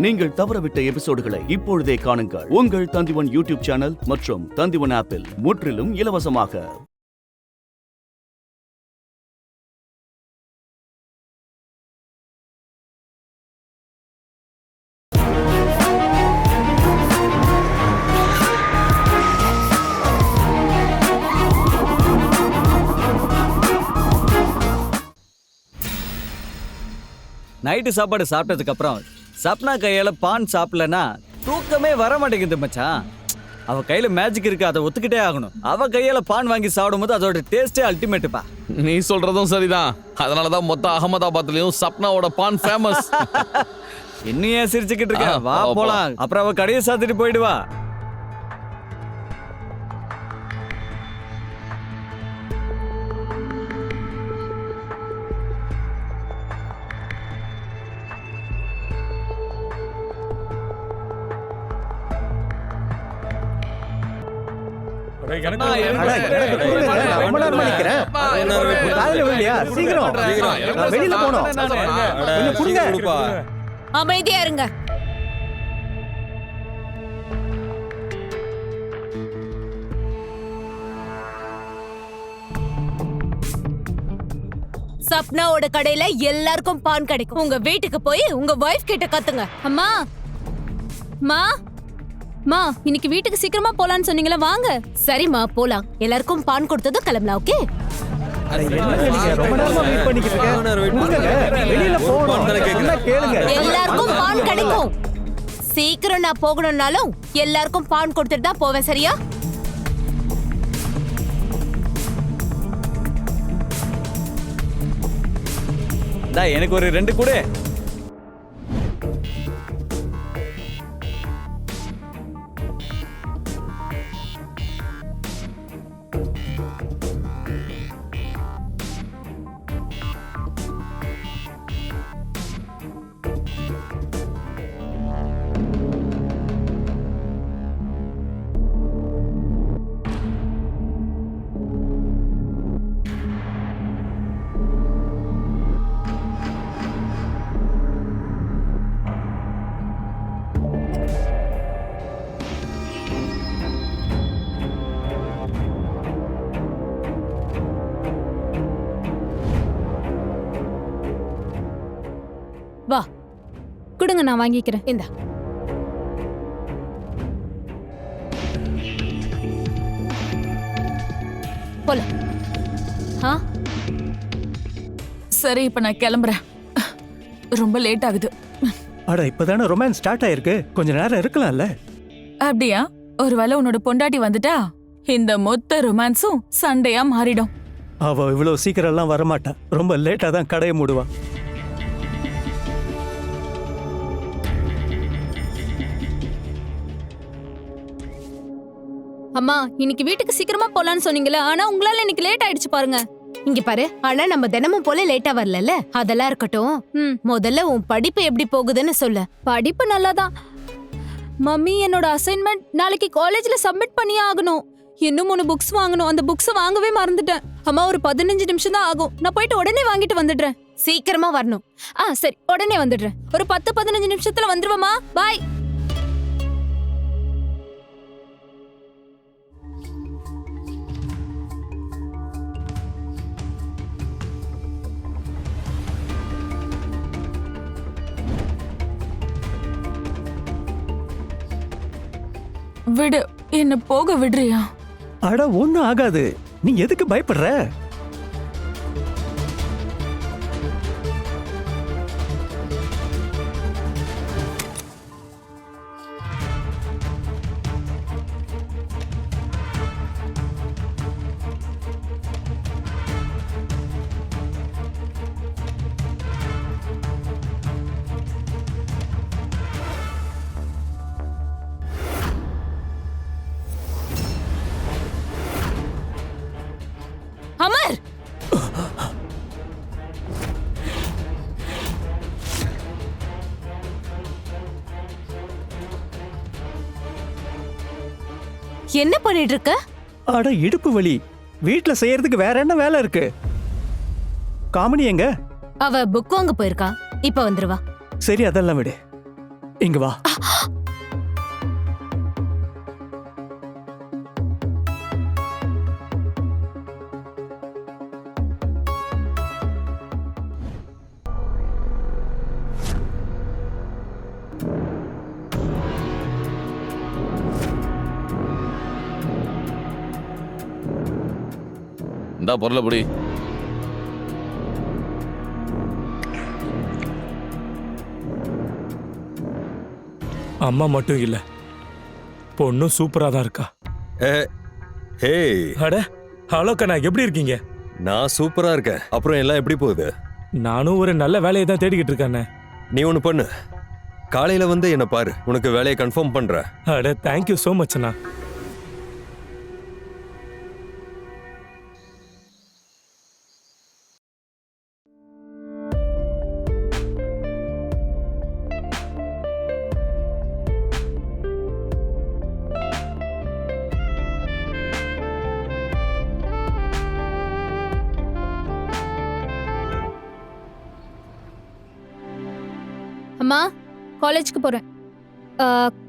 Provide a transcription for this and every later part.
நீங்கள் தவறவிட்ட எபிசோடுகளை இப்பொழுதே காணுங்கள் உங்கள் தந்திவன் யூடியூப் சேனல் மற்றும் தந்திவன் ஆப்பில் முற்றிலும் இலவசமாக. நைட்டு சாப்பாடு சாப்பிட்டதுக்கு அப்புறம் சப்னா கையால பான் சாப்பிடலன்னா தூக்கமே வர மாட்டேங்குது மச்சான். அவ கையில மேஜிக் இருக்கு, அதை ஒத்துக்கிட்டே ஆகணும். அவ கையால பான் வாங்கி சாப்பிடும் போது அதோட டேஸ்டே அல்டிமேட்டுப்பா. நீ சொல்றதும் சரிதான். அதனாலதான் மொத்த அகமதாபாத்லயும் சப்னாவோட பான் ஃபேமஸ். இன்னும் ஏன் சிரிச்சுக்கிட்டு இருக்க? வா போலாம். அப்புறம் அவ கடையை சாத்திட்டு போயிடுவா. அமைதியா இருங்க. சப்னாவோட கடையில எல்லாருக்கும் பான் கிடைக்கும். உங்க வீட்டுக்கு போய் உங்க வைஃப் கிட்ட கத்துங்க. அம்மா மா மா இன்னைக்கு வீட்டுக்கு சீக்கிரமா போலான்னு சொன்னீங்களா? வாங்க. சரிம்மா போலாம். எல்லாருக்கும் பான் கொடுத்ததும் கிளம்பலாம். ஓகே. எல்லாருக்கும் பான் கிடைக்கும். சீக்கிரம் நான் போகணும்னாலும் எல்லாருக்கும் பான் கொடுத்துட்டு தான் போவேன். சரியா? எனக்கு ஒரு 2 கூட. வா கொடுங்க, நான் வாங்கிக்கிறேன். இந்தா. போலாம். சரி, இப்ப நான் கிளம்புறேன். ரொம்ப லேட் ஆகுது. அட இப்பதானே ரொமான்ஸ் ஸ்டார்ட் ஆயிருக்கு, கொஞ்ச நேரம் இருக்கலாம்ல. அப்படியா? ஒருவேளை உன்னோட பொண்டாட்டி வந்துட்டா இந்த மொத்த ரொமான்ஸும் சண்டையா மாறிடும். அவ இவ்வளவு சீக்கிரம் எல்லாம் வரமாட்டா, ரொம்ப லேட்டா தான் கடையை மூடுவா. அம்மா இன்னைக்கு வீட்டுக்கு சீக்கிரமா போலான்னு சொன்னீங்களா? ஆனா உங்களால இன்னைக்கு லேட் ஆயிடுச்சு பாருங்க. இங்க பாரு, ஆனா நம்ம தினமும் போல லேட்டா வரல. அதெல்லாம் இருக்கட்டும். முதல்ல உன் படிப்பு எப்படி போகுதுன்னு சொல்லு. படிப்பு நல்லாதான் மம்மி. என்னோட அசைன்மெண்ட் நாளைக்கு காலேஜ்ல சப்மிட் பண்ணியே ஆகணும். இன்னும் 3 புக்ஸ் வாங்கணும். அந்த புக்ஸ் வாங்கவே மறந்துட்டேன். அம்மா ஒரு 15 நிமிஷம் தான் ஆகும். நான் போயிட்டு உடனே வாங்கிட்டு வந்துடுறேன். சீக்கிரமா வரணும். சரி, உடனே வந்துடுறேன். ஒரு 10-15 நிமிஷத்துல வந்துருவமா? பாய். விடு, என்ன போக விடுறியா? அட ஒண்ணும் ஆகாது, நீ எதுக்கு பயப்படுற? அமர், என்ன பண்ணிட்டு இருக்க? அட இடுப்பு வலி, வீட்ல செய்யறதுக்கு வேற என்ன வேலை இருக்கு? காமெடி எங்க? அவ புக் வாங்க போயிருக்கா, இப்ப வந்துருவா. சரி அதெல்லாம் விடு. இங்க வா. இந்தா பொருளை புடி. அம்மா மட்டும் இல்ல, பொண்ணும் சூப்பரா தான் இருக்கா. ஹே, அட ஹலோ கண்ணா, எப்படி இருக்கீங்க? நான் சூப்பரா இருக்கேன். அப்புறம் எல்லாம் எப்படி போகுது? நானும் ஒரு நல்ல வேலையை தான் தேடிக்கிட்டு இருக்கேன். நீ ஒண்ணு பண்ணு, காலையில வந்து என்ன பாரு, உனக்கு வேலையை கன்ஃபார்ம் பண்றேன். அட தேங்க்யூ ஸோ மச் அண்ணா. அம்மா, காலேஜ்க்கு போறேன்.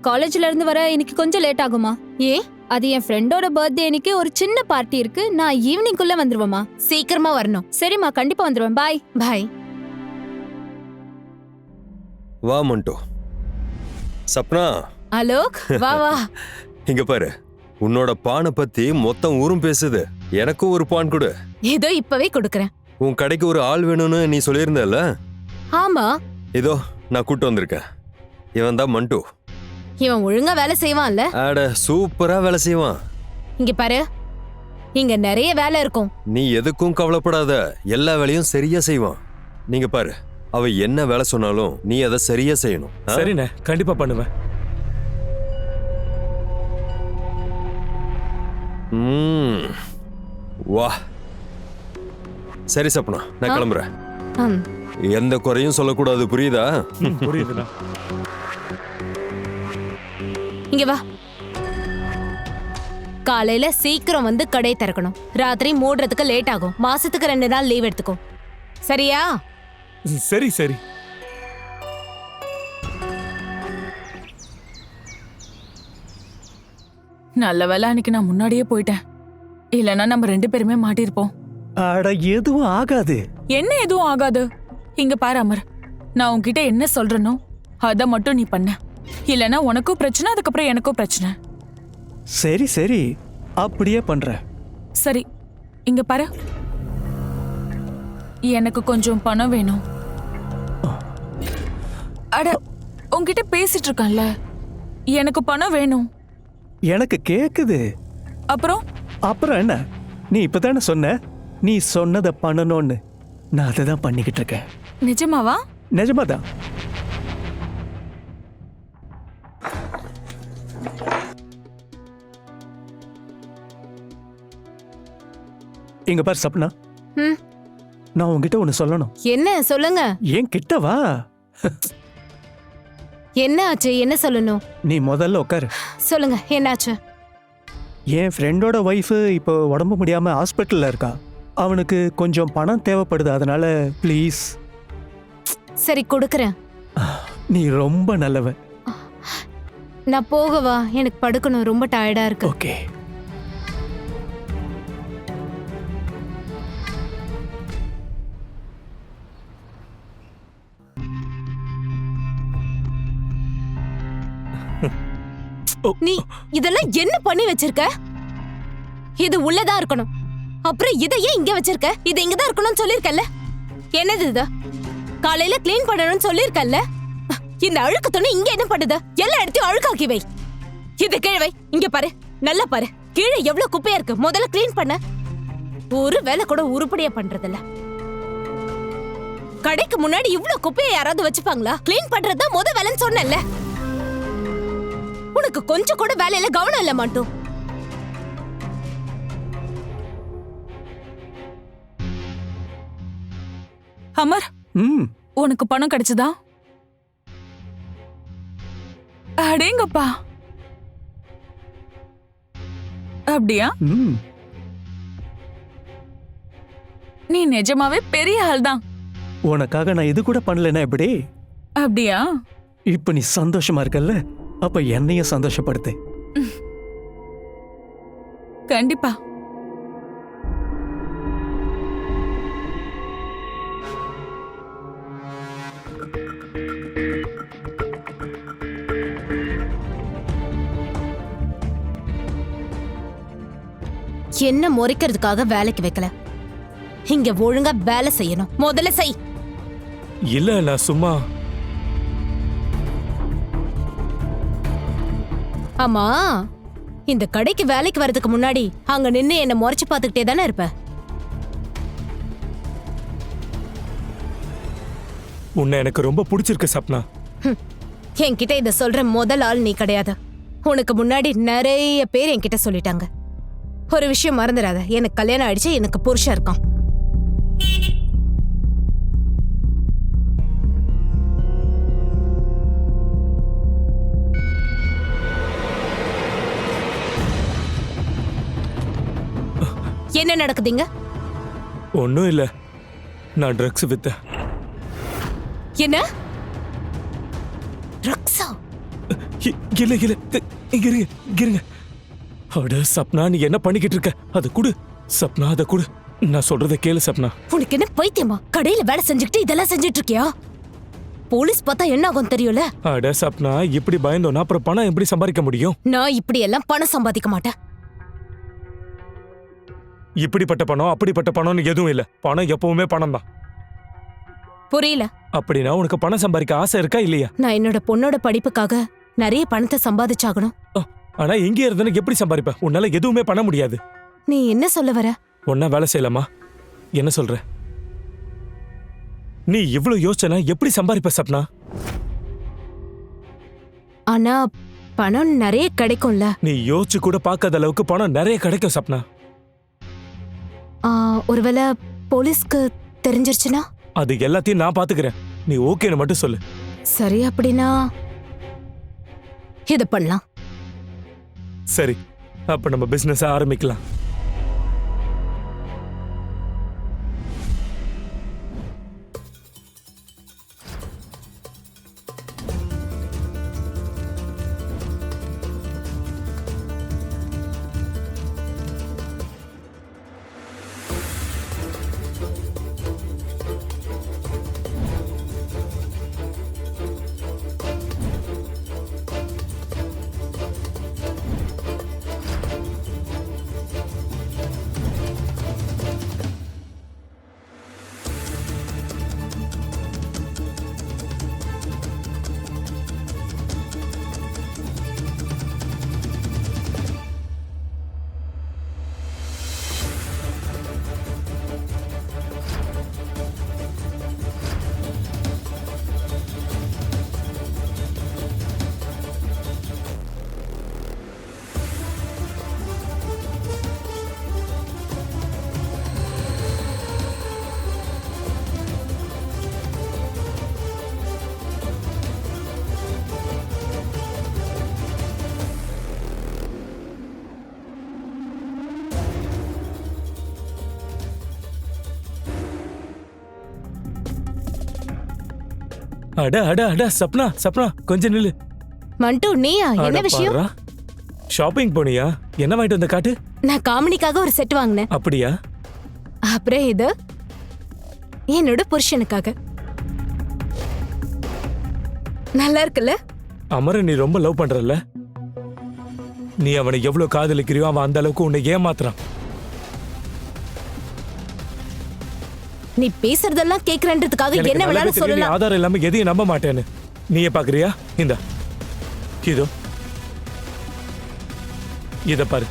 காலேஜ்ல இருந்து வர இன்னைக்கு கொஞ்சம் லேட் ஆகுமா? ஏன்? அது என் ஃப்ரெண்டோட பர்த்டே அன்னைக்கு ஒரு சின்ன பார்ட்டி இருக்கு. நான் ஈவினிங்குள்ள வந்துருவேம்மா. சீக்கிரமா வரணும். சரிம்மா, கண்டிப்பா வந்துருவேன். பாய். பாய். வா மண்டோ. சப்னா, அலோக், வா வா. இங்க பாரு, உன்னோட பானை பத்தி மொத்தம் ஊரும் பேசுது. எனக்கும் ஒரு பான் கொடு. ஏதோ இப்பவே கொடுக்கறேன். உன் கடைக்கு ஒரு ஆள் வேணும்னு நீ சொல்லியிருந்தல. ஆமா, இதோ நான் கூட்டு வந்திருக்கேன். இவன் தான் மண்டு. இவன் ஒழுங்கா வேலை செய்வான்ல? அட சூப்பரா வேலை செய்வான். இங்க பாரு, இங்க நிறைய வேலை இருக்கும். நீ எதுக்கும் கவலைப்படாத, எல்லா வேலையும் சரியா செய்வான். நீங்க பாரு, அவ என்ன வேலை சொன்னாலும் நீ அதை சரியா செய்யணும். சரிண்ணே, கண்டிப்பா பண்ணுவேன். வா. சரி சப்னா, நான் கிளம்புறேன். ம். எந்த குறையும் சொல்லக்கூடாது, புரியுதா? புரியுதுண்ணா. இங்க வா. காலையில சீக்கிரம் வந்து கடை திறக்கணும். ராத்திரி மூடுறதுக்கு லேட் ஆகும். மாசத்துக்கு 2 நாள் லீவ் எடுத்துக்கோ, சரியா? சரி சரி. நல்ல வேளை அன்னைக்கு நான் முன்னாடியே போயிட்டேன். இல்லைன்னா நம்ம 2 பேருமே மாட்டிருப்போம். அட எதுவும் ஆகாது. என்ன எதுவும் ஆகாது. இங்க பாரு அமர், நான் உன்கிட்ட என்ன சொல்றேனோ அத மட்டும் நீ பண்ண. இல்லைன்னா உனக்கும் பிரச்சனை, அதுக்கப்புறம் எனக்கும் பிரச்சனை. சரி சரி, அப்படியே பண்றேன். சரி, இங்க பாரு, எனக்கு கொஞ்சம் பணம் வேணும். அட, உன்கிட்ட பேசிட்டு இருக்கேன்ல, எனக்கு பணம் வேணும். எனக்கு கேக்குது. அப்புறம் என்ன, நீ இப்பதானே சொன்ன நீ சொன்னதை பண்ணணும்னு. நான் அதை தான் பண்ணிக்கிட்டு இருக்கேன். நிஜமாவா? நிஜமாதான். இங்க பாரு சப்னா, ம். நான் உன்கிட்ட ஒண்ணு சொல்லணும். என்ன சொல்லுங்க? ஏன் கிட்ட வா. என்ன ஆச்சு? என்ன சொல்லணும்? நீ முதல்ல உட்காரு. சொல்லுங்க, என்னாச்சு? என் ஃப்ரெண்டோட ஒய்ஃபு இப்போ உடம்பு முடியாம ஹாஸ்பிட்டல்ல இருக்கா. அவனுக்கு கொஞ்சம் பணம் தேவைப்படுது, அதனால ப்ளீஸ். சரி, கொடுக்கறேன். நீ ரொம்ப நல்லவ. நான் போகவா? எனக்கு படுக்கணும், ரொம்ப டயர்டா இருக்கு. ஓகே. நீ இதெல்லாம் என்ன பண்ணி வச்சிருக்க? இது உள்ளதா இருக்கணும். அப்புறம் இதை ஏன் இங்க வச்சிருக்க? இது இங்கதான் இருக்கணும்னு சொல்லிருக்கல்ல. என்னது இது? காலையில க்ளீன் பண்ணணும்னு சொல்லிருக்கல்ல. இந்த அழுக்கு துணி இங்க என்ன பண்ணுது? எல்லா இடத்தையும் அழுக்காக்கி வை. இது கீழே வை. இங்க பாரு, நல்லா பாரு, கீழே எவ்வளவு குப்பையா இருக்கு. முதல்ல க்ளீன் பண்ண. ஒரு வேலை கூட உருப்படியா பண்றதில்ல. கடைக்கு முன்னாடி இவ்வளவு குப்பையை யாராவது வச்சுப்பாங்களா? க்ளீன் பண்றதுதான் முத வேலைன்னு சொன்னேன்ல. உனக்கு கொஞ்சம் கூட வேலையில கவனம் இல்ல மாட்டோம். அமர், உனக்கு பணம் கிடைச்சதா? அடேங்கப்பா, அப்படியா? நீ நிஜமாவே பெரிய ஆள் தான். உனக்காக நான் இது கூட பண்ணலனா எப்படி? அப்படியா? இப்ப நீ சந்தோஷமா இருக்கல்ல, அப்ப என்னையும் சந்தோஷப்படுத்து. கண்டிப்பா. என்ன முறைக்கிறதுக்காக வேலைக்கு வைக்கல, இங்க ஒழுங்கா வேலை செய்யணும். முதல்ல செய். இல்ல நான் சும்மா ஆமா, இந்த கடைக்கு வேலைக்கு வரதுக்கு முன்னாடி அங்க நின்னு என்ன முறைச்சு பார்த்துக்கிட்டே தானே இருப்ப. உன்னை எனக்கு ரொம்ப பிடிச்சிருக்கு சப்னா. என்கிட்ட இத சொல்ற முதல் ஆள் நீ கிடையாது. உனக்கு முன்னாடி நிறைய பேர் என்கிட்ட சொல்லிட்டாங்க. ஒரு விஷயம் மறந்துடாத, எனக்கு கல்யாணம் ஆயிடுச்சு, எனக்கு புருஷன் இருக்கான். என்ன நடக்குதுங்க? ஒன்றும் இல்லை, நான் ட்ரக்ஸ் வித்தேன். என்ன ட்ரக்ஸா? இல்ல இல்ல இங்க இருங்க, இங்க இருங்க. அட சப்னா, நீ என்ன பண்ணிக்கிட்டு இருக்க? அதை குடு சப்னா, அதை குடு. நான் சொல்றதை கேளு சப்னா. உனக்கு என்ன பைத்தியமா? கடையில வேலை செஞ்சுக்கிட்டு இதெல்லாம் செஞ்சுட்டு இருக்கியா? போலீஸ் பார்த்தா என்ன ஆகும் தெரியும்ல? அட சப்னா, இப்படி பயந்தோன்னா அப்புறம் பணம் எப்படி சம்பாதிக்க முடியும்? நான் இப்படி எல்லாம் பணம் சம்பாதிக்க மாட்டேன். இப்படிப்பட்ட பணம் அப்படிப்பட்ட பணம்னு எதுவும் இல்ல. பணம் எப்பவுமே பணம் தான். புரியல. அப்படின்னா உனக்கு பணம் சம்பாதிக்க ஆசை இருக்கா இல்லையா? நான் என்னோட பொண்ணோட படிப்புக்காக நிறைய பணத்தை சம்பாதிச்சாகணும். ஆனா இங்கே இருந்தேன்னு எப்படி சம்பாதிப்ப? உன்னால எதுவுமே பண்ண முடியாது. நீ என்ன சொல்ல வர? ஒன்னா வேலை செய்யலாமா? என்ன சொல்ற? நீ இவ்வளவு யோசிச்சனா எப்படி சம்பாதிப்ப சப்னா? ஆனா பணம் நிறைய கிடைக்கும்ல. நீ யோசிச்சு கூட பார்க்காத அளவுக்கு பணம் நிறைய கிடைக்கும் சப்னா. ஒருவேளை போலீஸ்க்கு தெரிஞ்சிருச்சுன்னா? அது எல்லாத்தையும் நான் பாத்துக்கிறேன், நீ ஓகேன்னு மட்டும் சொல்லு. சரி, அப்படின்னா இத பண்ணலாம். சரி, அப்ப நம்ம பிசினஸ் ஆரம்பிக்கலாம். அட அட அட சப்னா, சப்னா கொஞ்சம் நில்லு. மண்டு, நீயா? என்ன விஷயம்? ஷாப்பிங் போனியா? என்ன வாங்கிட்டு வந்த காட்டு. நான் காமெடிக்காக ஒரு செட் வாங்கினேன். அப்படியா? அப்புறம் இது என்னோட புருஷனுக்காக. நல்லா இருக்குல்ல? அமர, நீ ரொம்ப லவ் பண்றல்ல? நீ அவனை எவ்வளவு காதலிக்கிறியோ அவன் அந்த அளவுக்கு உன்னை ஏமாத்துறான். நீ பேசுறதெல்லாம் கேக்குறன்றதுக்காக என்ன வேணாலும் சொல்லலாம். ஆதாரம் இல்லாம எதையும் நம்ப மாட்டேன்னு நீயே பாக்குறியா? இந்த இதோ இத பாரு.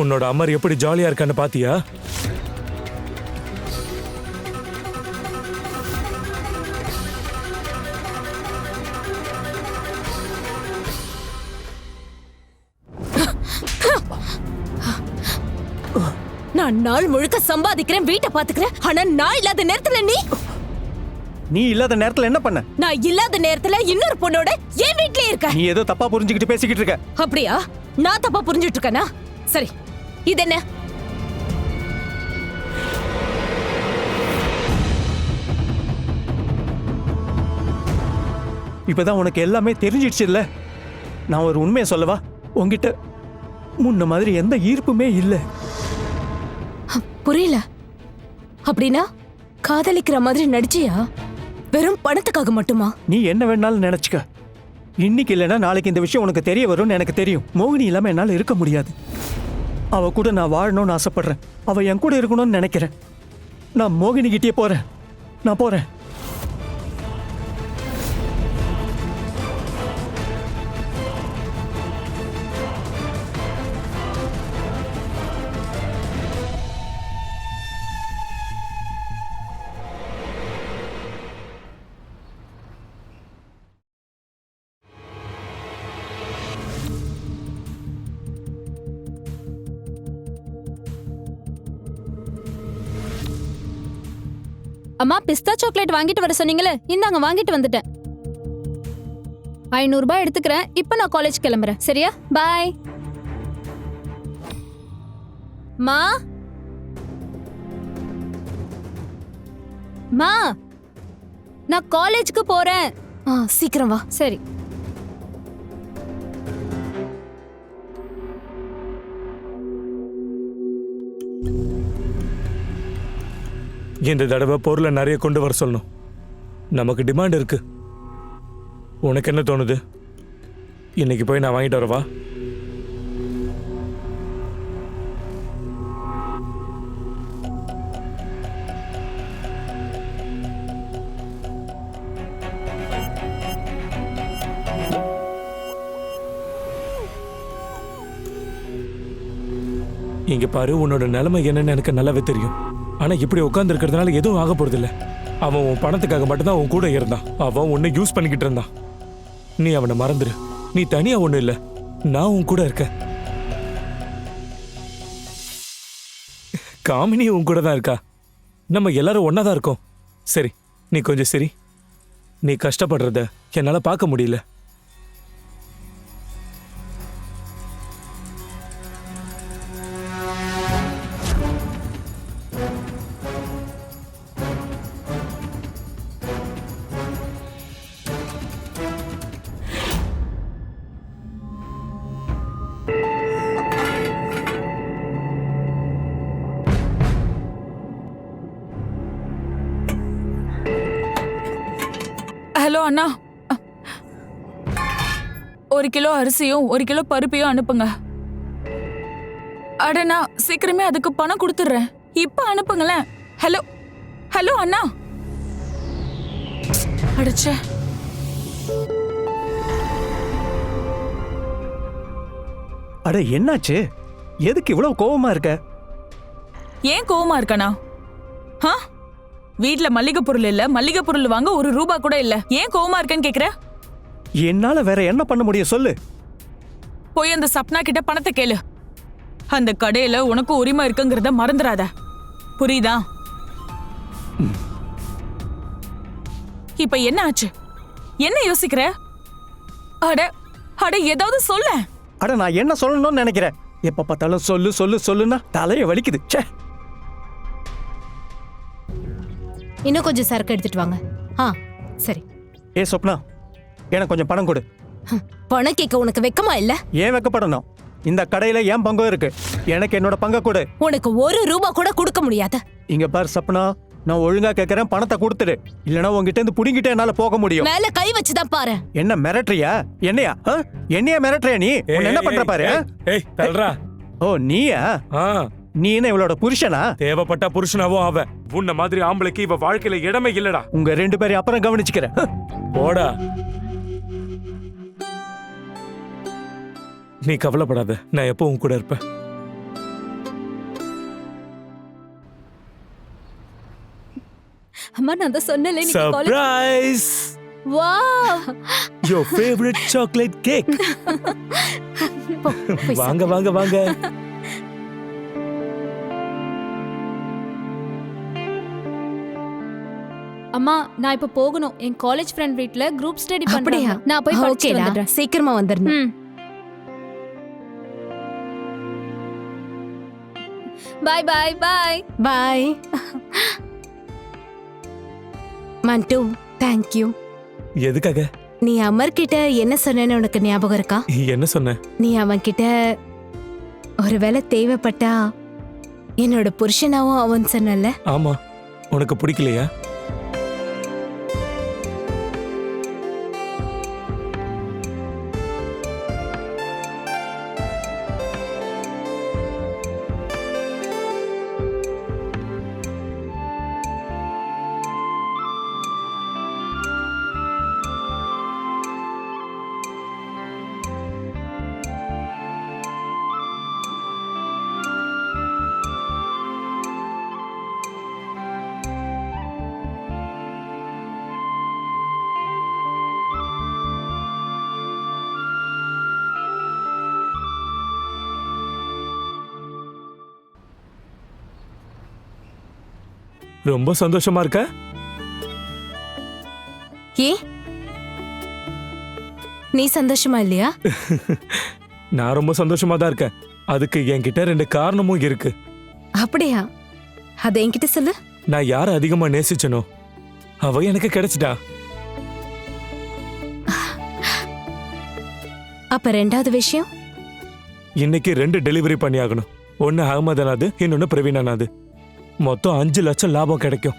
உன்னோட அமர் எப்படி ஜாலியா இருக்கான்னு பாத்தியா? நான் நாள் முழுக்க சம்பாதிக்கிறேன், வீட்டை பாத்துக்கிறேன். ஆனா நான் இல்லாத நேரத்துல நீ இல்லாத நேரத்துல என்ன பண்ண? நான் இல்லாத நேரத்துல இன்னொரு பொண்ணோட என் வீட்லயே இருக்க. நீ ஏதோ தப்பா புரிஞ்சுக்கிட்டு பேசிக்கிட்டு இருக்க. அப்படியா? நான் தப்பா புரிஞ்சுட்டு இருக்கேனா? சரி, இது என்ன? இப்பதான் உனக்கு எல்லாமே தெரிஞ்சிடுச்சு இல்ல? நான் ஒரு உண்மையை சொல்லவா? உன்கிட்ட முன்ன மாதிரி எந்த ஈர்ப்புமே இல்லை. புரியல. அப்படின்னா காதலிக்கிற மாதிரி நடிச்சியா? வெறும் பணத்துக்காக மட்டுமா? நீ என்ன வேணாலும் நினைச்சுக்க. இன்னைக்கு இல்லைன்னா நாளைக்கு இந்த விஷயம் உனக்கு தெரிய வரும்னு எனக்கு தெரியும். மோகினி இல்லாம என்னால இருக்க முடியாது. அவ கூட நான் வாழணும்னு ஆசைப்படுறேன். அவ என் கூட இருக்கணும்னு நினைக்கிறேன். நான் மோகினி கிட்டே போறேன். நான் போறேன். அம்மா, பிஸ்தா சாக்லேட் வாங்கிட்டு வர சொன்னீங்களே, இந்தாங்க வாங்கிட்டு வந்துட்டேன். 500 ரூபாய் எடுத்துக்கிறேன். இப்ப நான் காலேஜ் கிளம்புறேன். சரியா? பாய். மா மா, நான் காலேஜ்க்கு போறேன். சீக்கிரம் வா. சரி. இந்த தடவை பொருளை நிறைய கொண்டு வர சொல்லணும். நமக்கு டிமாண்ட் இருக்கு. உனக்கு என்ன தோணுது? இன்னைக்கு போய் நான் வாங்கிட்டு வரவா? இங்க பாரு, உன்னோட நிலைமை என்னன்னு எனக்கு நல்லாவே தெரியும். ஆனா இப்படி உட்கார்ந்து இருக்கிறதுனால எதுவும் ஆக போறது இல்ல. அவன் உன் பணத்துக்காக மட்டும்தான் உன் கூட இருந்தான். அவன் உன்னை யூஸ் பண்ணிக்கிட்டு இருந்தான். நீ அவனை மறந்துரு. நீ தனியா ஒண்ணு இல்ல, நான் உன் கூட இருக்கேன். காமினி உன் கூட தான் இருக்கா. நம்ம எல்லாரும் ஒன்னாதான் இருக்கோம். சரி, நீ கொஞ்சம் சரி. நீ கஷ்டப்படுறத என்னால பார்க்க முடியல. ஹலோ அண்ணா, 1 கிலோ அரிசியும் 1 கிலோ பருப்பையும் அனுப்புங்க. அடண்ணா, சீக்கிரமே அதுக்கு பணம் கொடுத்துட்றேன். இப்ப அனுப்புங்களேன். ஹலோ ஹலோ அண்ணா. அடிச்சே. அட என்னாச்சு? எதுக்கு இவ்வளவு கோவமா இருக்க? ஏன் கோவமா இருக்கண்ணா? வீட்ல மல்லிகை பொருள் இல்ல, மல்லிகை பொருள் வாங்க 1 ரூபாய் கூட இல்ல. ஏன் கோவமா இருக்கேன்னு கேக்குற? என்னால வேற என்ன பண்ண முடியும் சொல்லு. போய் அந்த சப்னா கிட்ட பணத்தை கேளு. அந்த கடையில உனக்கு உரிமை இருக்குங்கிறத மறந்துடாத. புரியுதா? இப்ப என்ன ஆச்சு? என்ன யோசிக்கிற? அட அட ஏதாவது சொல்ல. அட நான் என்ன சொல்லணும்னு நினைக்கிறேன்? எப்ப பார்த்தாலும் சொல்லு சொல்லு சொல்லுன்னா தலைய வலிக்குது. ச்சே. இன்னும் கொஞ்சம் சரக்கு எடுத்துட்டு வாங்க. சரி. ஏ சொப்னா, எனக்கு கொஞ்சம் பணம் கொடு. பணம் கேட்க உனக்கு வெக்கமா இல்ல? ஏன் வெக்கப்படணும்? இந்த கடையில ஏன் பங்கும் இருக்கு. எனக்கு என்னோட பங்கை கொடு. உனக்கு 1 ரூபாய் கூட கொடுக்க முடியாது. இங்க பாரு சப்னா, நான் ஒழுங்கா கேட்கறேன், பணத்தை கொடுத்துடு. இல்லனா உங்ககிட்ட இருந்து புடிங்கிட்டே என்னால போக முடியும். மேல கை வச்சுதான் பாரு. என்ன மிரட்டுறியா? என்னையா என்னையா மிரட்டுறியா நீ? உன்னை என்ன பண்ற பாரு. ஏய் தல்றா. ஓ நீயா? நீ என்ன இவளோட புருஷனா? தேவைப்பட்ட புருஷனாவும் அவ. உன்ன மாதிரி ஆம்பளைக்கு இவ வாழ்க்கையில இடமே இல்லடா. உங்க 2 பேரையும் அப்புறம் கவனிச்சுக்கிறேன். போடா. நீ கவலைப்படாத, நான் எப்போ உன் கூட இருப்பேன். அம்மா, நான் தான் சொன்னேன்ல நீ college. Surprise. Wow. Your favorite chocolate cake. வாங்க வாங்க வாங்க. அம்மா, நான் இப்ப போகணும். என் காலேஜ் ஃப்ரெண்ட் வீட்ல குரூப் ஸ்டடி அப்படியா? பண்றேன். நான் போய் படிச்சிட்டு வந்துடுறேன். சீக்கிரமா வந்துடணும். பாய் பாய் பாய். பாய். மண்டு, தேங்க்யூ. எதுக்காக? நீ அமர் கிட்ட என்ன சொன்னேன்னு உனக்கு ஞாபகம் இருக்கா? என்ன சொன்ன? நீ அவன் கிட்ட ஒருவேளை தேவைப்பட்டா என்னோட புருஷனாவும் அவன் சொன்னல. ஆமா, உனக்கு பிடிக்கலையா? ரொம்ப சந்தோஷமா இருக்க? ஏ, நீ சந்தோஷமா இல்லையா? நான் ரொம்ப சந்தோஷமா தான் இருக்கேன். அதுக்கு என்கிட்ட 2 காரணமும் இருக்கு. அப்படியா? அத என்கிட்ட சொல்லு. நான் யாரை அதிகமா நேசிச்சனோ அவ எனக்கு கிடைச்சிட்டா. அப்ப ரெண்டாவது விஷயம்? இன்னைக்கு 2 டெலிவரி பண்ணி ஆகணும். ஒன்னு அகமதனாது, இன்னொன்னு பிரவீனானாது. மொத்தம் 5 லட்சம் லாபம் கிடைக்கும்.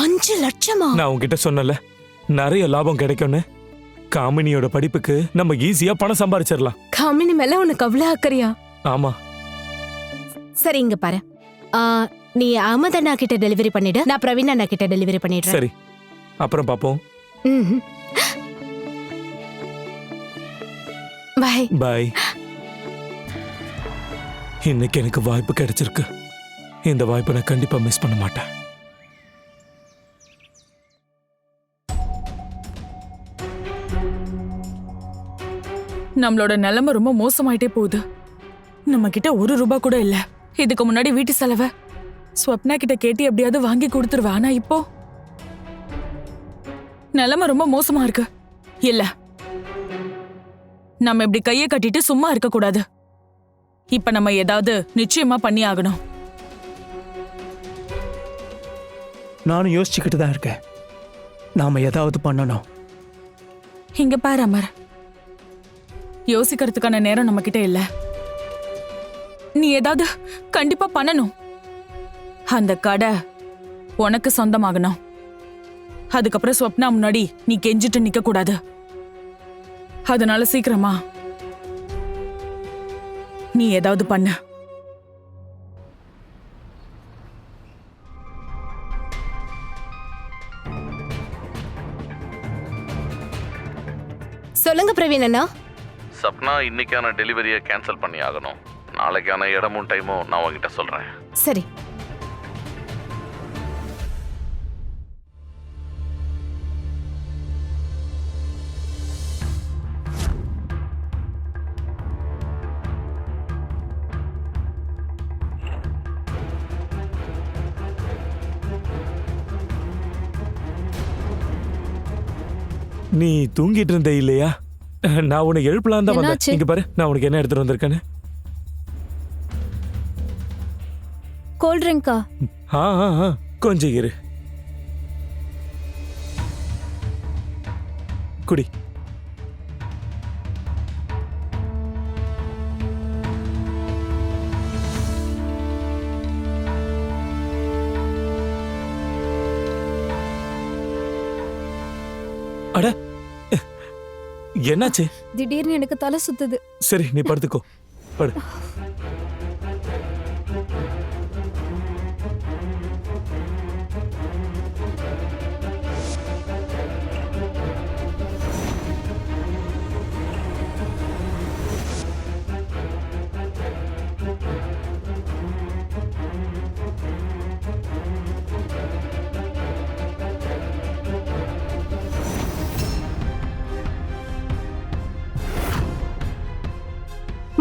5 லட்சமா? நான் உன்கிட்ட சொன்னல நிறைய லாபம் கிடைக்கும்னு. காமினியோட படிப்புக்கு நம்ம ஈஸியா பணம் சம்பாரிச்சிடலாம். காமினி மேல உனக்கு அவ்வளவு அக்கறையா? ஆமா. சரி, இங்க பாரு. நீ அஹமத் அண்ணா கிட்ட டெலிவரி பண்ணிடு, நான் பிரவீன் அண்ணா கிட்ட டெலிவரி பண்ணிடுறேன். சரி, அப்புறம் பாப்போம். பாய். பாய். இன்னைக்கு எனக்கு வாய்ப்பு கிடைச்சிருக்கு. இந்த வாய்ப்பை நான் கண்டிப்பா மிஸ் பண்ண மாட்டேன். நம்மளோட நிலைமை ரொம்ப மோசமாயிட்டே போகுது. நம்ம கிட்ட 1 ரூபாய் கூட இல்ல. இதுக்கு முன்னாடி வீட்டு செலவை ஸ்வப்னா கிட்ட கேட்டு எப்படியாவது வாங்கி கொடுத்துருவா. ஆனா இப்போ நிலைமை ரொம்ப மோசமா இருக்கு. இல்ல, நம்ம இப்படி கையை கட்டிட்டு சும்மா இருக்க கூடாது. இப்ப நம்ம ஏதாவது நிச்சயமா பண்ணி ஆகணும். நானும் யோசிச்சுக்கிட்டு தான் இருக்கேன். நாம ஏதாவது பண்ணணும். இங்க பாரு அமர், யோசிக்கிறதுக்கான நேரம் நம்ம கிட்ட இல்ல. நீ ஏதாவது கண்டிப்பா பண்ணணும். அந்த கடை உனக்கு சொந்தமாகணும். அதுக்கப்புறம் ஸ்வப்னா முன்னாடி நீ கெஞ்சிட்டு நிக்க கூடாது. அதனால சீக்கிரமா நீ ஏதாவது பண்ண. சொல்லுங்க பிரவீன் அண்ணா. சப்னா இன்னைக்கான டெலிவரியை கேன்சல் பண்ணி ஆகணும். நாளைக்கான இடமும் டைமும் நான் உங்ககிட்ட சொல்றேன். சரி. நீ தூங்கிட்டு இருந்த இல்லையா? நான் உன்னை எழுப்பலாம் தான் வந்தேன். என்னாச்சு? இங்க பாரு, நான் உனக்கு என்ன எடுத்துட்டு வந்திருக்கேன்னு. கோல்ட் ட்ரிங்கா? கொஞ்சம் இரு. குடி. அட, என்னாச்சு? திடீர்னு எனக்கு தலை சுத்துது. சரி, நீ படுத்துக்கோ. படு.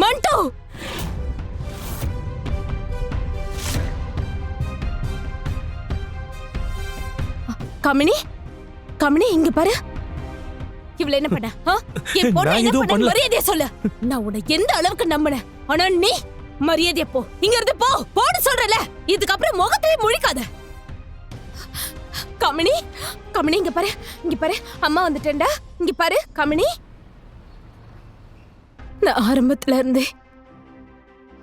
மண்டு, கமினி, கமினி இங்க பாரு. இவள என்ன பண்ண? என் பொண்ணு நான் என்ன எதுவும் பண்ண? பண்ணல. மரியாதையா சொல்லு. நான் உன்னை எந்த அளவுக்கு நம்பினேன். ஆனா நீ மரியாதையா போ, இங்க இருந்து போ, போன்னு சொல்றல. இதுக்கப்புறம் முகத்தையே முழிக்காத. கமனி, கமனி இங்க பாரு, இங்க பாரு, அம்மா வந்துட்டேன்டா. இங்க பாரு கமனி, நான் ஆரம்பத்துல இருந்தே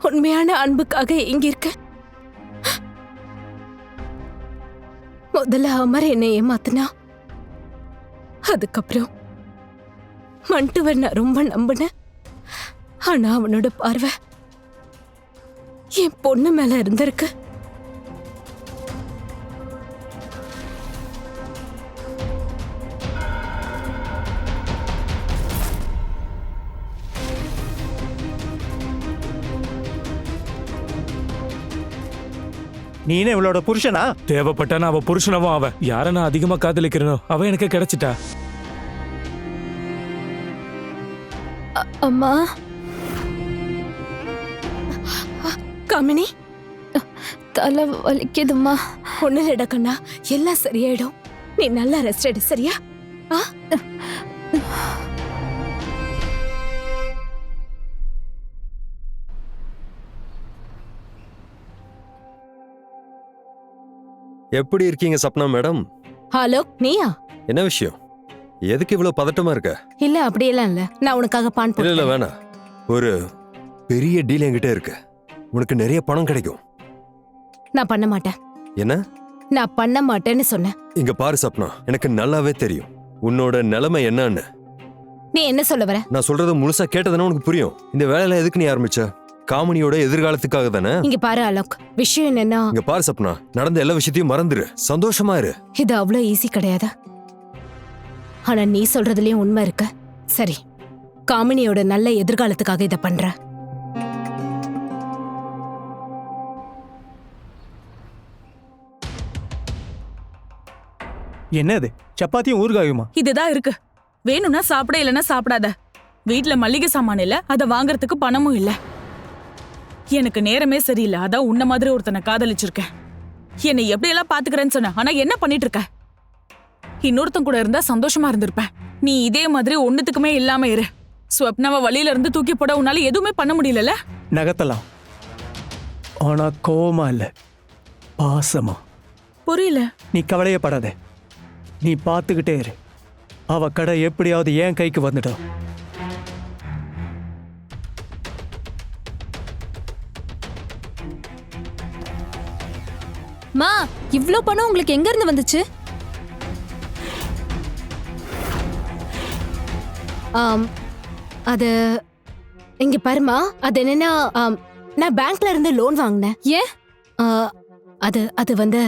உண்மையான அன்புக்காக இங்க இருக்கேன். முதல்ல அமர் என்னை ஏமாத்தினா, அதுக்கப்புறம் மண்டுவன் நான் ரொம்ப நம்பினேன். ஆனா அவனோட பார்வை என் பொண்ணு மேல இருந்திருக்கு. நீனே இவளோட புருஷனா? தேவைப்பட்டானா அவ புருஷனவும் அவ. யாரை நான் அதிகமா காதலிக்கிறனோ அவ எனக்கு கிடைச்சிட்டா. அம்மா, கமனி, தலை வலிக்குதும்மா. ஒண்ணு இல்லடா கண்ணா, எல்லாம் சரியாயிடும். நீ நல்லா ரெஸ்ட் எடு, சரியா? ஆ? எப்படி இருக்கீங்க சப்னா மேடம்? ஹலோ, நீயா? என்ன விஷயம்? எதுக்கு இவ்வளவு பதட்டமா இருக்க? இல்ல அப்படியெல்லாம் இல்ல, நான் உனக்காக பான் இல்ல இல்ல போட்டேன். வேணாம். ஒரு பெரிய டீல் என்கிட்ட இருக்கு. உனக்கு நிறைய பணம் கிடைக்கும். நான் பண்ண மாட்டேன். என்ன? நான் பண்ண மாட்டேன்னு சொன்னேன். இங்க பாரு சப்னா, எனக்கு நல்லாவே தெரியும் உன்னோட நிலைமை என்னன்னு. நீ என்ன சொல்ல வர? நான் சொல்றத முழுசா கேட்டதுன்னா உனக்கு புரியும். இந்த வேலையில எதுக்கு நீ ஆரம்பிச்ச? காமனியோட எதிர்காலத்துக்காக தானே? இங்க பாரு அலோக், விஷயம் என்னன்னா, இங்க பாரு சப்னா, நடந்த எல்லா விஷயத்தையும் மறந்துரு, சந்தோஷமா இரு. இது அவ்வளோ ஈஸி கிடையாது. ஆனா நீ சொல்றதுலயும் உண்மை இருக்கு. சரி, காமினியோட நல்ல எதிர்காலத்துக்காக இத பண்ற. என்னது சப்பாத்தியும் ஊறுகாயுமா? இதுதான் இருக்கு. வேணும்னா சாப்பிட, இல்லைன்னா சாப்பிடாத. வீட்ல மளிகை சாமான் இல்ல, அதை வாங்குறதுக்கு பணமும் இல்ல. எனக்கு நேரமே சரியில்லை. அதான் உன்ன மாதிரி ஒருத்தனை காதலிச்சிருக்கேன். என்னை எப்படியெல்லாம் பாத்துக்கிறேன்னு சொன்ன, ஆனா என்ன பண்ணிட்டு இருக்க? இன்னொருத்தன் கூட இருந்தா சந்தோஷமா இருந்திருப்பேன். நீ இதே மாதிரி ஒண்ணுத்துக்குமே இல்லாம இரு. ஸ்வப்னாவை வழியில இருந்து தூக்கி போட உன்னால எதுவுமே பண்ண முடியல. நகத்தலாம், ஆனா கோவமா இல்ல, பாசமா. புரியல. நீ கவலையப்படாத, நீ பார்த்துக்கிட்டே இரு. அவ கடை எப்படியாவது என் கைக்கு வந்துடும். மா, இவ்ளோ பணம் உங்களுக்கு எங்க இருந்து வந்துச்சு? அது இங்க பாருமா, அது என்னன்னா, நான் பேங்க்ல இருந்து லோன் வாங்கினேன். ஏன்? ஆ, அது அது வந்து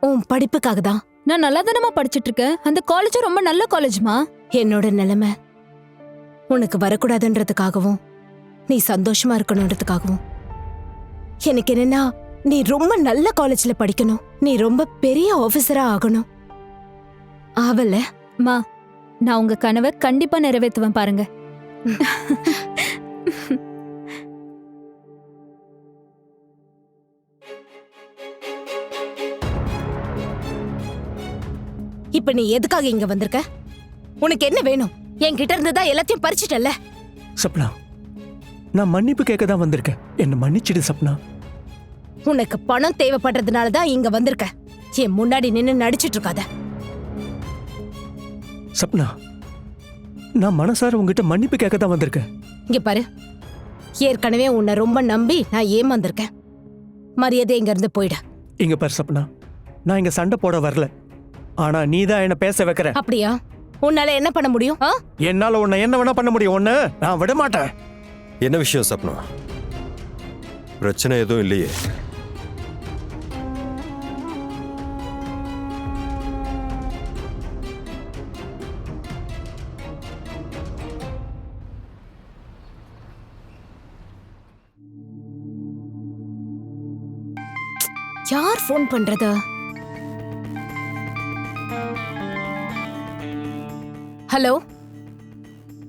உன் படிப்புக்காக தான். நான் நல்லா தானமா படிச்சிட்டு இருக்கேன். அந்த காலேஜ் ரொம்ப நல்ல காலேஜ்மா. என்னோட நிலைமை உனக்கு வரக்கூடாதுன்றதுக்காகவும் நீ சந்தோஷமா இருக்கணுன்றதுக்காகவும் எனக்கு என்னன்னா, நீ ரொம்ப நல்ல காலேஜ்ல படிக்கணும், நீ ரொம்ப பெரிய ஆபீசரா ஆகணும். ஆவல? மா, நான் உங்க கனவை கண்டிப்பா நிறைவேற்றுவேன் பாருங்க. இப்ப நீ எதுக்காக இங்க வந்திருக்க? உனக்கு என்ன வேணும்? என்கிட்ட இருந்துதான் எல்லாத்தையும் பறிச்சிட்டல்ல. சப்னா, நான் மன்னிப்பு கேட்க தான் வந்திருக்கேன். என்ன மன்னிச்சிடு சப்னா. உனக்கு பணம் தேவைப்படுறதுனால தான் இங்க வந்திருக்க. என் முன்னாடி நின்னு நடிச்சிட்டு இருக்காத. சப்னா, நான் மனசார உங்ககிட்ட மன்னிப்பு கேட்க தான் வந்திருக்கேன். இங்க பாரு, ஏற்கனவே உன்னை ரொம்ப நம்பி நான் ஏமாந்திருக்கேன். மரியாதை இங்க இருந்து போயிட. இங்க பாரு சப்னா, நான் இங்க சண்டை போட வரல. ஆனா நீ தான் என்ன பேச வைக்கிற. அப்படியா? உன்னால என்ன பண்ண முடியும்? என்னால உன்னை என்ன வேணா பண்ண முடியும். ஒண்ணு நான் விட மாட்டேன். என்ன விஷயம் சப்னா? பிரச்சனை எதுவும் இல்லையே? யார் போன் பண்றது? ஹலோ,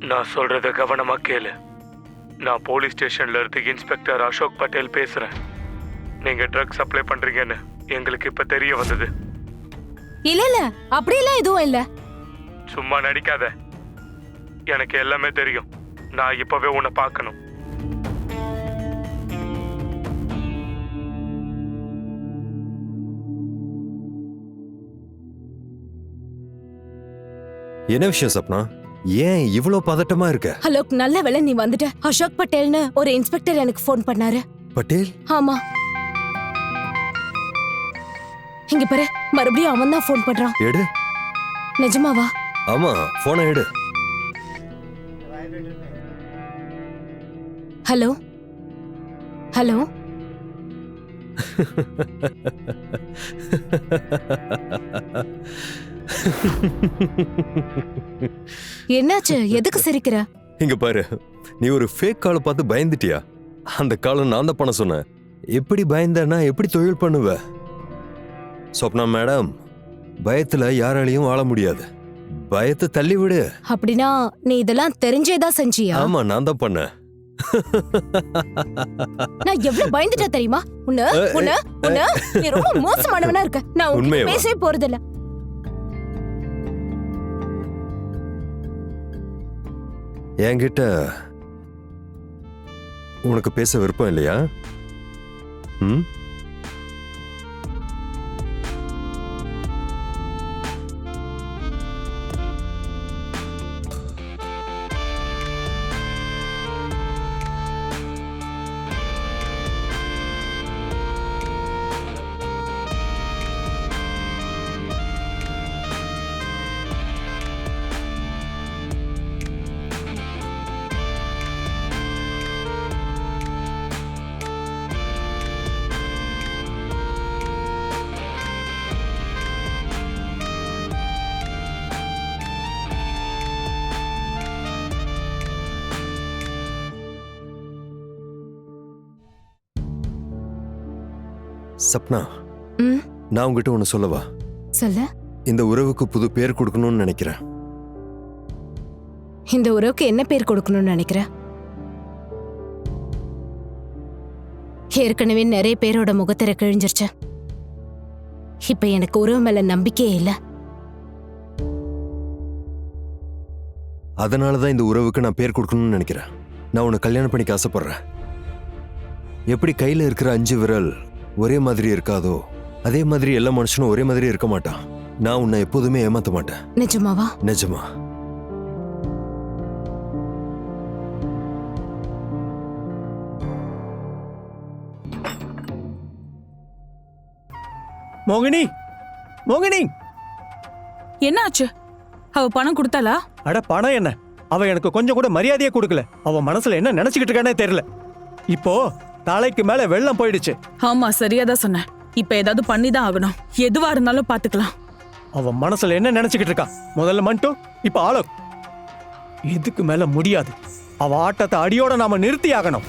நான் சொல்றத கவனமா கேளு. நான் போலீஸ் ஸ்டேஷன்ல இருந்து இன்ஸ்பெக்டர் அசோக் பட்டேல் பேசுறேன். நீங்க ட்ரக் சப்ளை பண்றீங்கன்னு எங்களுக்கு இப்ப தெரிய வந்தது. இல்ல இல்ல, அப்படியெல்லாம் எதுவும் இல்ல. சும்மா நடிக்காத, எனக்கு எல்லாமே தெரியும். நான் இப்பவே உன்னை பார்க்கணும். என்ன விஷயம் சப்னா? ஏன் இவ்வளோ பதட்டமா இருக்க? ஹலோ, நல்ல வேளை நீ வந்துட்ட. அசோக் பட்டேல்னு ஒரு இன்ஸ்பெக்டர் எனக்கு ஃபோன் பண்ணாரு. பட்டேல்? ஆமா. இங்க பாரு, மறுபடியும் அவன் தான் ஃபோன் பண்றான். எடு. நிஜமாவா? ஆமா, போனை எடு. Hello hello. என்னாச்சு? எதுக்கு சிரிக்கிற? இங்க பாரு, நீ ஒரு ஃபேக் காலை பார்த்து பயந்துட்டியா? அந்த காலை நான் தான் பண்ண சொன்னேன். எப்படி பயந்தேன்னா எப்படி தொழில் பண்ணுவ? சொப்னா மேடம், பயத்துல யாராலையும் வாழ முடியாது. பயத்தை தள்ளி விடு. அப்படின்னா நீ இதெல்லாம் தெரிஞ்சேதான் செஞ்சியா? ஆமா, நான் தான் பண்ணேன். நான் எவ்வளவு பயந்துட்டா தெரியுமா? உன்ன உன்ன உன்ன நீ ரொம்ப மோசமானவனா இருக்க. நான் உன்கிட்ட உண்மையா? பேசவே போறதில்ல. என்கிட்ட உனக்கு பேச விருப்பம் இல்லையா? ம்? சப்னா, ம், நான் உங்ககிட்ட ஒன்று சொல்லவா? சொல்லு. இந்த உறவுக்கு புது பேர் கொடுக்கணும்னு நினைக்கிறேன். இந்த உறவுக்கு என்ன பேர் கொடுக்கணும்னு நினைக்கிற? ஏற்கனவே நிறைய பேரோட முகத்திர கிழிஞ்சிருச்சு. இப்ப எனக்கு உறவு மேல நம்பிக்கையே இல்ல. அதனாலதான் இந்த உறவுக்கு நான் பேர் கொடுக்கணும்னு நினைக்கிறேன். நான் உன்னை கல்யாணம் பண்ணிக்க ஆசைப்படுறேன். எப்படி கையில இருக்கிற 5 விரல் ஒரே மாதிரி இருக்காதோ, அதே மாதிரி எல்லா மனுஷனும் ஒரே மாதிரி இருக்க மாட்டான். நான் உன்னை எப்போதுமே ஏமாத்த மாட்டேன். நிஜமாவா? நிஜமா. மோகினி, மோகினி. என்னாச்சு? அவ பணம் கொடுத்தாளா? அட பணம் என்ன? அவ எனக்கு கொஞ்சம் கூட மரியாதையே கொடுக்கல. அவ மனசுல என்ன நினைச்சுக்கிட்டு இருக்கானே தெரியல. இப்போ தலைக்கு மேல வெள்ளம் போயிடுச்சு. ஆமா, சரியாதான் சொன்னேன். இப்ப ஏதாவது பண்ணிதான் ஆகணும். எதுவா இருந்தாலும் பாத்துக்கலாம். அவ மனசுல என்ன நினைச்சுக்கிட்டு இருக்கா? முதல்ல மண்டு, இப்ப ஆலோக். இதுக்கு மேல முடியாது. அவ ஆட்டத்தை அடியோட நாம நிறுத்தி ஆகணும்.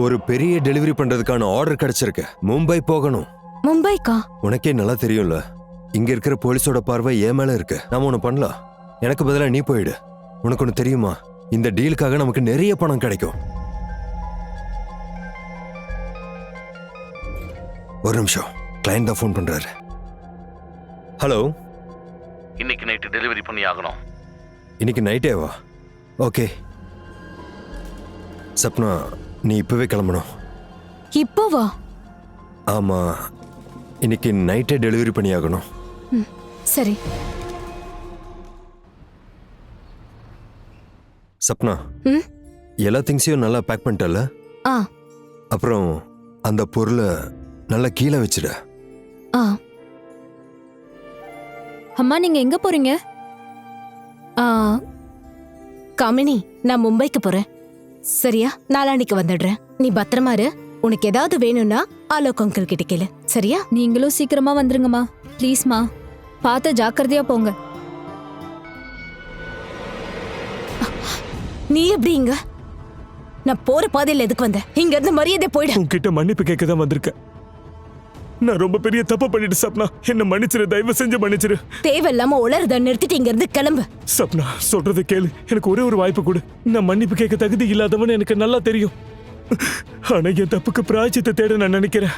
ஒரு பெரிய டெலிவரி பண்றதுக்கான ஆர்டர் கிடைச்சிருக்கு. மும்பை போகணும். மும்பைக்கா? உனக்கே நல்லா தெரியும்ல, இங்க இருக்கிற போலீஸோட பார்வை ஏன் மேல இருக்கு. நாம ஒண்ணு பண்ணலாம். எனக்கு பதிலா நீ போயிடு. உனக்கு ஒண்ணு தெரியுமா, இந்த டீலுக்காக நமக்கு நிறைய பணம் கிடைக்கும். ஒரு நிமிஷம், கிளையண்ட் தான் ஃபோன் பண்றாரு. ஹலோ. இன்னைக்கு நைட்டு டெலிவரி பண்ணி ஆகணும். இன்னைக்கு நைட்டே வா. ஓகே. சப்னா, நீ இப்பவே கிளம்பணும். இப்போவா? ஆமா, இன்னைக்கு நைட்டே டெலிவரி பண்ணி ஆகணும். சரி. சப்னா, ம், எல்லா திங்ஸையும் நல்லா பேக் பண்ணிட்டல? ஆ அப்புறம் அந்த பொருளை நல்லா கீழே வச்சிட. ஆ. அம்மா, நீங்க எங்க போறீங்க? ஆ, காமினி, நான் மும்பைக்கு போறேன். சரியா? நாளான்னைக்கு வந்துடுறேன். நீ பத்திரமா இரு. உனக்கு ஏதாவது வேணும்னா ஆலோக் அங்கிள் கிட்ட கேளு. சரியா? நீங்களும் சீக்கிரமா வந்துருங்கம்மா, ப்ளீஸ்மா. பார்த்து ஜாக்கிரதையா போங்க. நீ எப்படி இங்க? நான் போற பாதையில எதுக்கு வந்த? இங்க இருந்து மரியாதை போயிடு. உன்கிட்ட மன்னிப்பு கேட்க தான் வந்திருக்கேன். நான் ரொம்ப பெரிய தப்பு பண்ணிட்டு சப்னா, என்ன மன்னிச்சிரு, தயவு செஞ்சு மன்னிச்சிரு. தேவையில்லாம உளறத நிறுத்திட்டு இங்க இருந்து கிளம்பு. சப்னா, சொல்றதை கேளு. எனக்கு ஒரே ஒரு வாய்ப்பு கொடு. நான் மன்னிப்பு கேட்க தகுதி இல்லாதவன் எனக்கு நல்லா தெரியும். ஆனா என் தப்புக்கு பிராயச்சித்தை தேட நான் நினைக்கிறேன்.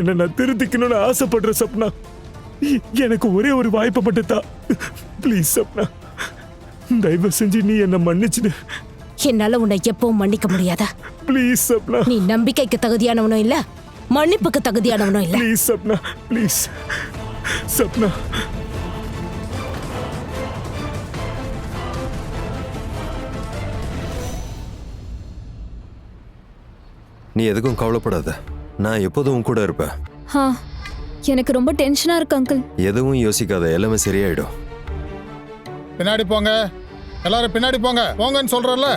என்ன நான் திருத்திக்கணும்னு ஆசைப்படுறேன் சப்னா. எனக்கு ஒரே ஒரு வாய்ப்பு மட்டும் தா. ப்ளீஸ் சப்னா, தயவு செஞ்சு நீ என்ன மன்னிச்சிடு. என்னால உன்னை எப்பவும் மன்னிக்க முடியாதா? ப்ளீஸ் சப்னா. நீ நம்பிக்கைக்கு தகுதியானவனும் இல்ல, மன்னிப்புக்கு தகுதியானவனும் இல்ல. Please Sapna, please Sapna. நீ எதுக்கும் கவலைப்படாத, நான் எப்போதும் உன் கூட இருப்பேன். ஆ, எனக்கு ரொம்ப டென்ஷனா இருக்கு அங்கிள். எதுவும் யோசிக்காத, எல்லாமே சரியாயிடும். பின்னாடி போங்க, எல்லாரும் பின்னாடி போங்க, போங்கன்னு சொல்றல.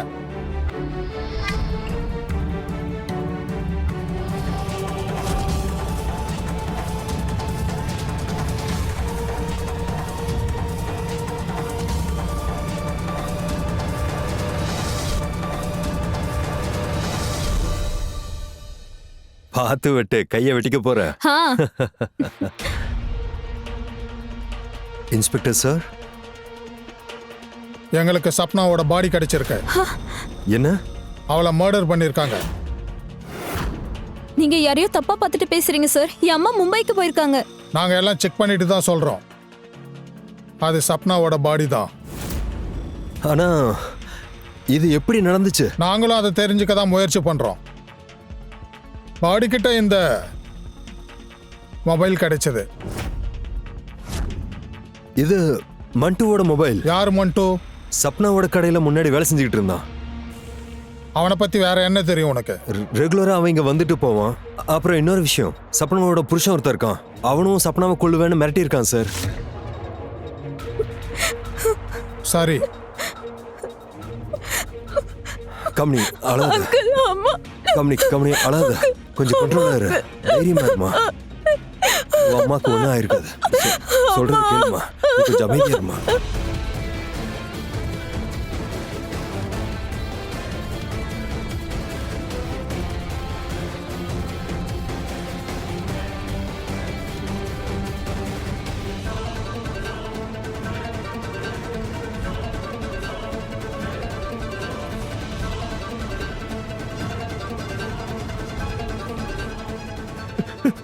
பார்த்து விட்டு கையை வெட்டிக்க போற. ஆ, இன்ஸ்பெக்டர் சார், எங்களுக்கு சப்னாவோட பாடி கிடைச்சிருக்கு. என்ன? அவளை மர்டர் பண்ணிருக்காங்க. நீங்க யாரையோ தப்பா பார்த்துட்டு பேசுறீங்க சார். என் அம்மா மும்பைக்கு போயிருக்காங்க. நாங்க எல்லாம் செக் பண்ணிட்டு தான் சொல்றோம். அது சப்னாவோட பாடி தான். ஆனா இது எப்படி நடந்துச்சு? நாங்களும் அதை தெரிஞ்சுக்க தான் முயற்சி பண்றோம். பாடி கிட்ட இந்த மொபைல் கிடைச்சது. இது மண்டுவோட மொபைல். யார் மண்டு? சப்னாவோட கடையில முன்னாடி வேலை செஞ்சுக்கிட்டு இருந்தான். அவனை பத்தி வேற என்ன தெரியும் உனக்கு? ரெகுலரா அவன் இங்க வந்துட்டு போவான். அப்புறம் இன்னொரு விஷயம், சப்னாவோட புருஷன் ஒருத்தர் இருக்கான், அவனும் சப்னாவை கொள்ளுவேன்னு மிரட்டி இருக்கான் சார். சரி, கம்னி அழாத. கம்னி அழாத, கொஞ்சம் கண்ட்ரோலா இரு, தைரியமா இருமா. உன் அம்மாக்கு ஒன்றும் ஆயிருக்காது. சொல்றது கேளுமா, கொஞ்சம் அமைதியா இருமா.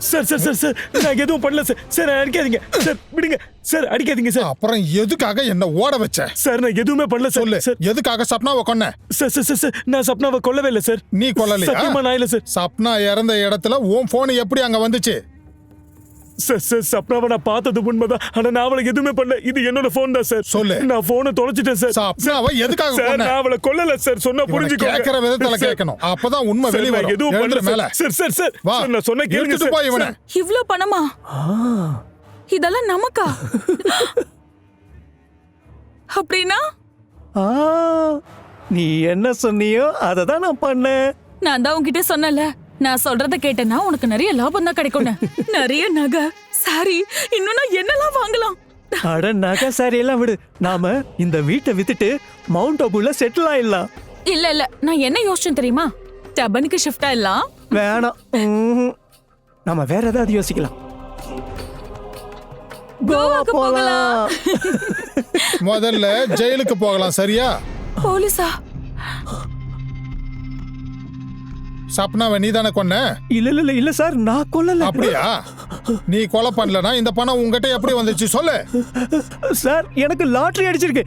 சார் சார் சார் சார் நான் எதுவும் பண்ணல சார். சார் அடிக்காதீங்க சார், விடுங்க சார், அடிக்காதீங்க சார். அப்புறம் எதுக்காக என்ன ஓட வச்ச? சார் நான் எதுவுமே பண்ணல சார். சொல்லு, சார் எதுக்காக சப்னாவை கொன்ன? சார் சார் சார் சார் நான் சப்னாவை கொல்லவே இல்லை சார். நீ கொல்லலையா? சத்தியமா நான் இல்ல சார். சப்னா இறந்த இடத்துல உன் போன் எப்படி அங்க வந்துச்சு? சார் சார் சப்னாவை நான் பார்த்தது உண்மைதான், ஆனா நான் அவளை எதுவுமே பண்ணல. இது என்னோட போன் தான் சார். சொல்லு. நான் போனை தொலைச்சிட்டேன் சார். சப்னாவை எதுக்காக சார் கொன்ன? நான் அவளை கொல்லல சார், சொன்னா புரிஞ்சுக்கோங்க. கேக்குற விதத்துல கேட்கணும், அப்பதான் உண்மை வெளிய வரும். எதுவும் எழுந்துரு பண்ணல மேல. சார். சார் சார் வா, சார் நான் சொன்ன கேளுங்க எடுத்துட்டு போய் இவனை. சார். இவ்ளோ பணமா? இதெல்லாம் நமக்கா? அப்படின்னா ஆ, நீ என்ன சொன்னியோ அதை தான் நான் பண்ணேன். நான் தான் உன்கிட்ட சொன்னல, நான் சொல்றத கேட்டேன்னா உனக்கு நிறைய லாபம் தான் கிடைக்கும். நிறைய நகை, சாரி, இன்னும் நான் என்னெல்லாம் வாங்கலாம். அட நகை சாரி எல்லாம் விடு, நாம இந்த வீட்டை வித்துட்டு மவுண்ட் அபுல செட்டில் ஆயிடலாம். இல்ல இல்ல, நான் என்ன யோசிச்சேன் தெரியுமா? டபனுக்கு ஷிஃப்ட் ஆயிடலாம். வேணாம், நாம வேற ஏதாவது யோசிக்கலாம். கோவாக்கு போகலாம். முதல்ல ஜெயிலுக்கு போகலாம், சரியா? போலீஸா? சப்னாவை நீ தானே கொன்ன? இல்ல இல்ல இல்ல சார், நான் கொல்லல. அப்படியா? நீ கொலை பண்ணலனா இந்த பணம் உங்ககிட்ட எப்படி வந்துச்சு சொல்லு. சார் எனக்கு லாட்டரி அடிச்சிருக்கு.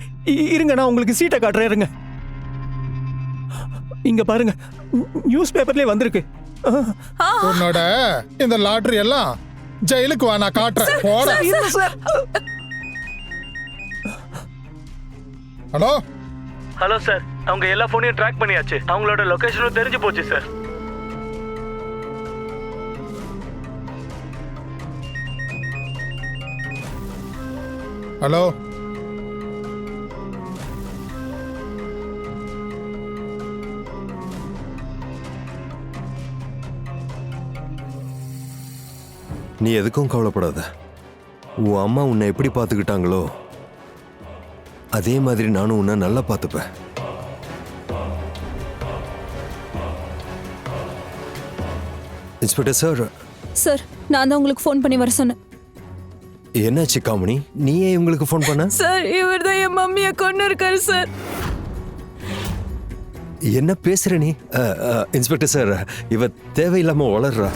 இருங்க, நான் உங்களுக்கு சீட்டை காட்டுறேன், இருங்க. இங்க பாருங்க, நியூஸ் பேப்பர்லயே வந்திருக்கு. உன்னோட இந்த லாட்டரி எல்லாம் ஜெயிலுக்கு வா, நான் காட்டுறேன். போடா. ஹலோ ஹலோ சார், அவங்க எல்லா போனையும் ட்ராக் பண்ணியாச்சு. அவங்களோட லொகேஷனும் தெரிஞ்சு போச்சு சார். ஹலோ, நீ எதுக்கும் கவலைப்படாத. உன் அம்மா உன்னை எப்படி பார்த்துக்கிட்டாங்களோ அதே மாதிரி நானும் உன்னை நல்லா பார்த்துப்பேன். Inspector sir. சார், நான் தான் உங்களுக்கு ஃபோன் பண்ணி வர சொன்னேன். என்னாச்சு காமினி, நீ ஏன் இவங்களுக்கு ஃபோன் பண்ண? சார், இவர் தான் என் மம்மியை கொண்டு இருக்காரு சார். என்ன பேசுற நீ? இன்ஸ்பெக்டர் சார், இவ தேவையில்லாம வளர்றா.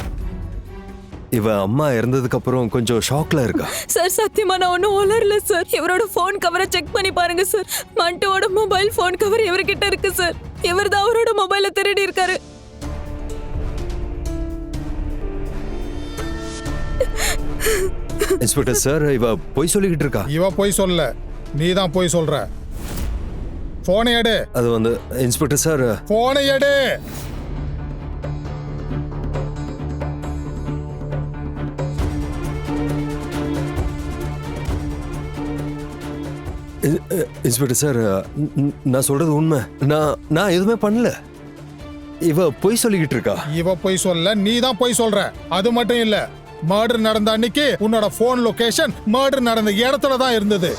இவ அம்மா இறந்ததுக்கு அப்புறம் கொஞ்சம் ஷாக்ல இருக்கா. சார், சத்தியமா நான் ஒன்றும் உளரல சார். இவரோட ஃபோன் கவரை செக் பண்ணி பாருங்க சார். மண்டுவோட மொபைல் ஃபோன் கவர் இவர்கிட்ட இருக்கு சார். இவர் தான் அவரோட மொபைலை திருடி இருக்காரு. இன்ஸ்பெக்டர் சார், இவ பொய் சொல்லிக்கிட்டு இருக்கா. இவ போய் சொல்ல, நீ தான் போய் சொல்ற. போனை எடு. அது வந்து இன்ஸ்பெக்டர் சார், போனை எடு. இன்ஸ்பெக்டர் சார், நான் சொல்றது உண்மை. நான் எதுவுமே பண்ணல. இவ பொய் சொல்லிக்கிட்டு இருக்கா. இவ போய் சொல்ல, நீ தான் போய் சொல்ற. அது மட்டும் இல்ல, மர்டர் நடந்த அன்னைக்கு உன்னோட போன் லொகேஷன் மர்டர் நடந்த இடத்துல தான் இருந்தது.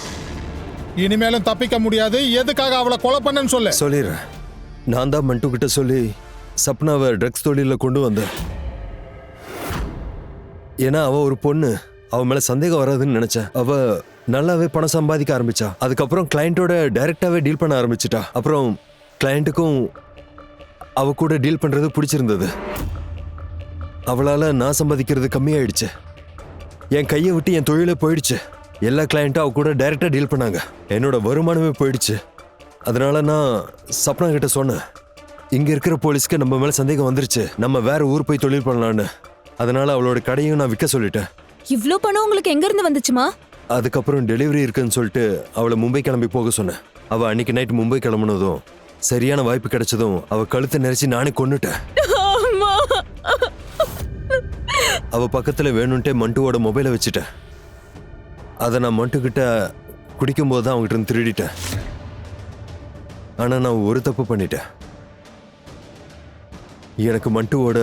இனிமேலும் தப்பிக்க முடியாது. எதுக்காக அவளை கொலை பண்ணன்னு சொல்லு. சொல்லிடுறேன். நான் தான் மண்டு கிட்ட சொல்லி சப்னாவை ட்ரக்ஸ் தொழில கொண்டு வந்தேன். ஏன்னா அவ ஒரு பொண்ணு, அவ மேல சந்தேகம் வராதுன்னு நினைச்சேன். அவ நல்லாவே பணம் சம்பாதிக்க ஆரம்பிச்சா. அதுக்கப்புறம் கிளையண்டோட டைரக்டாவே டீல் பண்ண ஆரம்பிச்சிட்டா. அப்புறம் கிளையண்ட்டுக்கும் அவ கூட டீல் பண்றது பிடிச்சிருந்தது. அவளால நான் சம்பாதிக்கிறது கம்மியாயிடுச்சு. என் கையை விட்டு என் தொழிலே போயிடுச்சு. எல்லா கிளையண்ட்டும் அவ கூட டைரக்டா டீல் பண்ணாங்க. என்னோட வருமானமே போயிடுச்சு. அதனால நான் சப்னா கிட்ட சொன்னேன், இங்க இருக்கிற போலீஸ்க்கு நம்ம மேல சந்தேகம் வந்துருச்சு, நம்ம வேற ஊர் போய் தொழில் பண்ணலான்னு. அதனால அவளோட கடையும் நான் விற்க சொல்லிட்டேன். இவ்ளோ பணம் உங்களுக்கு எங்க இருந்து வந்துச்சுமா? அதுக்கப்புறம் டெலிவரி இருக்குன்னு சொல்லிட்டு அவளை மும்பை கிளம்பி போக சொன்னேன். அவ அன்னைக்கு நைட் மும்பை கிளம்புனதும் சரியான வாய்ப்பு கிடைச்சதும் அவ கழுத்தை நெரிச்சு நானே கொன்னுட்டேன். அவ பக்கத்துல வேணும்ட்டே மண்டுவோட மொபைலை வச்சுட்டேன். அதை நான் மண்டு கிட்ட குடிக்கும் போது தான் அவங்ககிட்ட இருந்து திருடிட்டேன். ஆனா நான் ஒரு தப்பு பண்ணிட்டேன். எனக்கு மண்டுவோட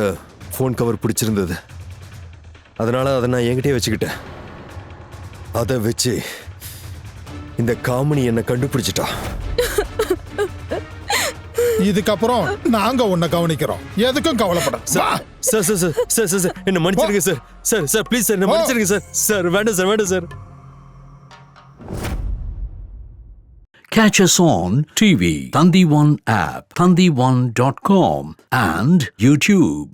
ஃபோன் கவர் பிடிச்சிருந்தது. அதனால அதை நான் என்கிட்டயே வச்சுக்கிட்டேன். அதை வச்சு இந்த காமினி என்னை கண்டுபிடிச்சிட்டா. இதுக்கப்புறம் நாங்க உன்னை கவனிக்கிறோம். எதுக்கும் கவலைப்பட. Sir sir sir sir sir sir என்ன மன்னிச்சிருங்க sir. Sir sir please sir என்ன மன்னிச்சிருங்க சார். சார் வேண்டாம் சார், வேண்டாம் sir. Catch us on TV, Thandivan app, thandivan.com and YouTube.